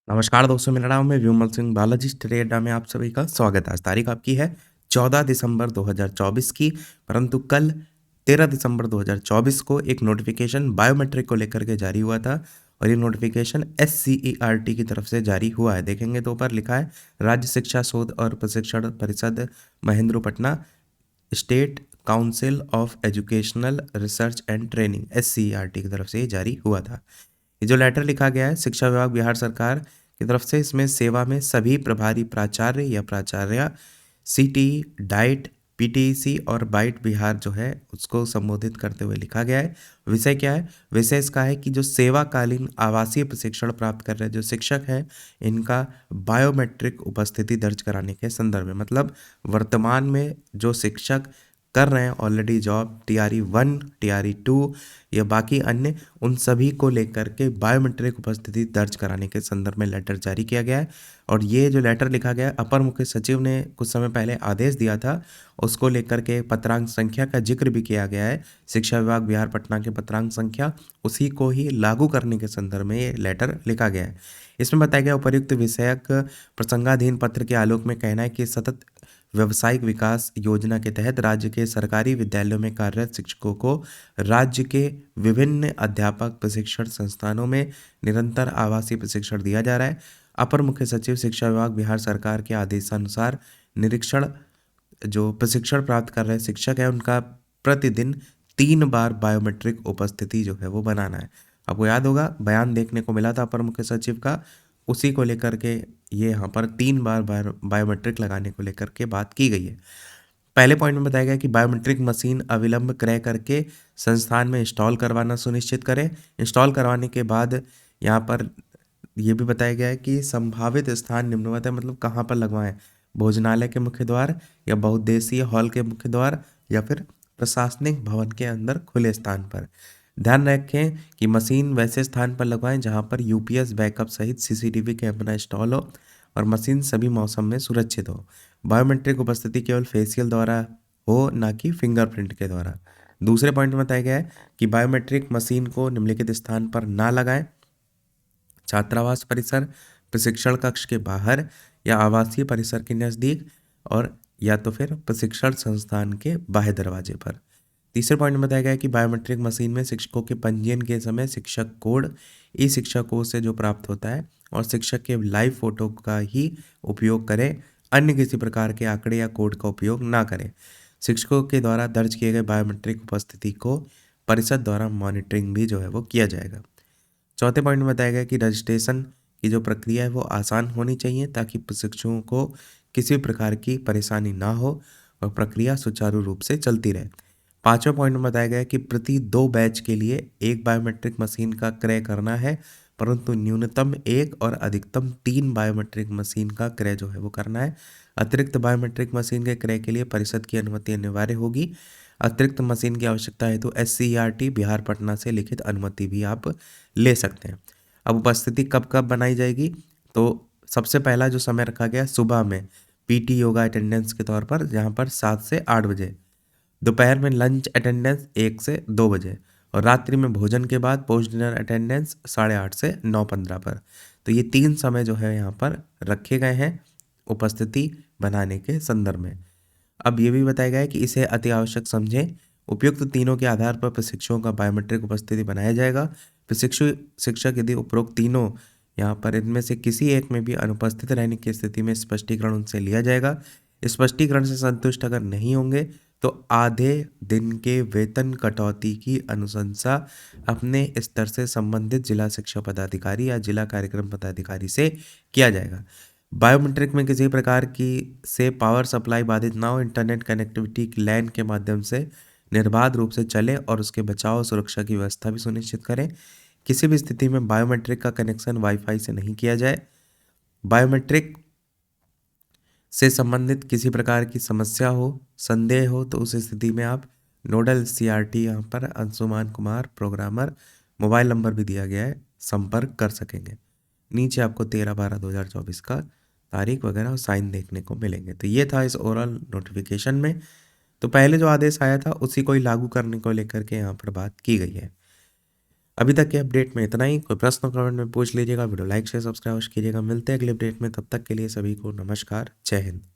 नमस्कार दोस्तों, मेरा नाम है विमल सिंह बालाजी स्टडी अड्डा में आप सभी का स्वागत है। आज तारीख आपकी है 14 दिसंबर 2024 की, परंतु कल 13 दिसंबर 2024 को एक नोटिफिकेशन बायोमेट्रिक को लेकर के जारी हुआ था और ये नोटिफिकेशन SCERT की तरफ से जारी हुआ है। देखेंगे तो ऊपर लिखा है राज्य शिक्षा शोध और प्रशिक्षण परिषद महेंद्रपटना state council of educational research and training SCERT की तरफ से ये जारी हुआ था। ये जो लेटर लिखा गया है शिक्षा विभाग बिहार सरकार की तरफ से, इसमें सेवा में सभी प्रभारी प्राचार्य या प्राचार्य CTE, डाइट, PTEC और बाइट बिहार जो है उसको संबोधित करते हुए लिखा गया है। विषय क्या है? विषय इसका है कि जो सेवाकालीन आवासीय प्रशिक्षण प्राप्त कर रहे जो शिक्षक हैं, इनका बायोमेट्रिक उपस्थिति दर्ज कराने के संदर्भ में, मतलब वर्तमान में जो शिक्षक कर रहे हैं ऑलरेडी जॉब TRE 1, TRE 2 या बाकी अन्य, उन सभी को लेकर के बायोमेट्रिक उपस्थिति दर्ज कराने के संदर्भ में लेटर जारी किया गया है। और ये जो लेटर लिखा गया है, अपर मुख्य सचिव ने कुछ समय पहले आदेश दिया था, उसको लेकर के पत्रांक संख्या का जिक्र भी किया गया है। शिक्षा विभाग बिहार पटना के पत्रांक संख्या, उसी को ही लागू करने के संदर्भ में ये लेटर लिखा गया है। इसमें बताया गया उपर्युक्त विषयक प्रसंगाधीन पत्र के आलोक में कहना है कि सतत व्यावसायिक विकास योजना के तहत राज्य के सरकारी विद्यालयों में कार्यरत शिक्षकों को राज्य के विभिन्न अध्यापक प्रशिक्षण संस्थानों में निरंतर आवासीय प्रशिक्षण दिया जा रहा है। अपर मुख्य सचिव शिक्षा विभाग बिहार सरकार के आदेशानुसार निरीक्षण जो प्रशिक्षण प्राप्त कर रहे शिक्षक हैं, उनका प्रतिदिन 3 बार बायोमेट्रिक उपस्थिति जो है वो बनाना है। आपको याद होगा बयान देखने को मिला था अपर मुख्य सचिव का, उसी को लेकर के ये यहाँ पर 3 बार बायोमेट्रिक लगाने को लेकर के बात की गई है। पहले पॉइंट में बताया गया कि बायोमेट्रिक मशीन अविलंब क्रय करके संस्थान में इंस्टॉल करवाना सुनिश्चित करें। इंस्टॉल करवाने के बाद यहाँ पर ये भी बताया गया है कि संभावित स्थान निम्नवत है, मतलब कहाँ पर लगवाएं, भोजनालय के मुख्य द्वार या बहुउद्देशीय हॉल के मुख्य द्वार या फिर प्रशासनिक भवन के अंदर खुले स्थान पर। ध्यान रखें कि मशीन वैसे स्थान पर लगवाएं जहां पर UPS बैकअप सहित CCTV कैमरा इंस्टॉल हो और मशीन सभी मौसम में सुरक्षित हो। बायोमेट्रिक उपस्थिति केवल फेशियल द्वारा हो, ना कि फिंगरप्रिंट के द्वारा। दूसरे पॉइंट में बताया गया है कि बायोमेट्रिक मशीन को निम्नलिखित स्थान पर ना लगाएं: छात्रावास परिसर, प्रशिक्षण कक्ष के बाहर या आवासीय परिसर के नज़दीक, और या तो फिर प्रशिक्षण संस्थान के बाह्य दरवाजे पर। तीसरे पॉइंट में बताया गया है कि बायोमेट्रिक मशीन में शिक्षकों के पंजीयन के समय शिक्षक कोड शिक्षक कोड से जो प्राप्त होता है और शिक्षक के लाइव फोटो का ही उपयोग करें, अन्य किसी प्रकार के आंकड़े या कोड का उपयोग ना करें। शिक्षकों के द्वारा दर्ज किए गए बायोमेट्रिक उपस्थिति को परिषद द्वारा मॉनिटरिंग भी जो है वो किया जाएगा। चौथे पॉइंट में बताया गया कि रजिस्ट्रेशन की जो प्रक्रिया है वो आसान होनी चाहिए ताकि प्रशिक्षुओं को किसी प्रकार की परेशानी ना हो और प्रक्रिया सुचारू रूप से चलती रहे। पांचवें पॉइंट में बताया गया कि प्रति 2 बैच के लिए एक बायोमेट्रिक मशीन का क्रय करना है, परंतु न्यूनतम 1 और अधिकतम 3 बायोमेट्रिक मशीन का क्रय जो है वो करना है। अतिरिक्त बायोमेट्रिक मशीन के क्रय के लिए परिषद की अनुमति अनिवार्य होगी। अतिरिक्त मशीन की आवश्यकता है तो SCERT बिहार पटना से लिखित अनुमति भी आप ले सकते हैं। अब उपस्थिति कब कब बनाई जाएगी, तो सबसे पहला जो समय रखा गया सुबह में PT योगा अटेंडेंस के तौर पर, जहाँ पर 7 से 8 बजे, दोपहर में लंच अटेंडेंस 1 से 2 बजे, और रात्रि में भोजन के बाद पोस्ट डिनर अटेंडेंस 8:30 से 9:15 पर। तो ये 3 समय जो है यहाँ पर रखे गए हैं उपस्थिति बनाने के संदर्भ में। अब ये भी बताया गया है कि इसे अति आवश्यक समझें। उपयुक्त तीनों के आधार पर प्रशिक्षुओं का बायोमेट्रिक उपस्थिति बनाया जाएगा। प्रशिक्षु शिक्षक यदि उपरोक्त तीनों यहाँ पर इनमें से किसी एक में भी अनुपस्थित रहने की स्थिति में स्पष्टीकरण उनसे लिया जाएगा। स्पष्टीकरण से संतुष्ट अगर नहीं होंगे तो आधे दिन के वेतन कटौती की अनुशंसा अपने स्तर से संबंधित जिला शिक्षा पदाधिकारी या जिला कार्यक्रम पदाधिकारी से किया जाएगा। बायोमेट्रिक में किसी प्रकार की से पावर सप्लाई बाधित ना हो, इंटरनेट कनेक्टिविटी LAN के माध्यम से निर्बाध रूप से चले और उसके बचाव और सुरक्षा की व्यवस्था भी सुनिश्चित करें। किसी भी स्थिति में बायोमेट्रिक का कनेक्शन वाईफाई से नहीं किया जाए। बायोमेट्रिक से संबंधित किसी प्रकार की समस्या हो, संदेह हो, तो उस स्थिति में आप नोडल CRT यहाँ पर Anshuman Kumar programmer, mobile number भी दिया गया है, संपर्क कर सकेंगे। नीचे आपको 13/12/2024 का तारीख वगैरह और साइन देखने को मिलेंगे। तो ये था इस ओरल नोटिफिकेशन में। तो पहले जो आदेश आया था उसी को ही लागू करने को लेकर के यहाँ पर बात की गई है। अभी तक के अपडेट में इतना ही। कोई प्रश्न कमेंट में पूछ लीजिएगा। वीडियो लाइक शेयर सब्सक्राइब कीजिएगा। मिलते हैं अगले अपडेट में, तब तक के लिए सभी को नमस्कार, जय हिंद।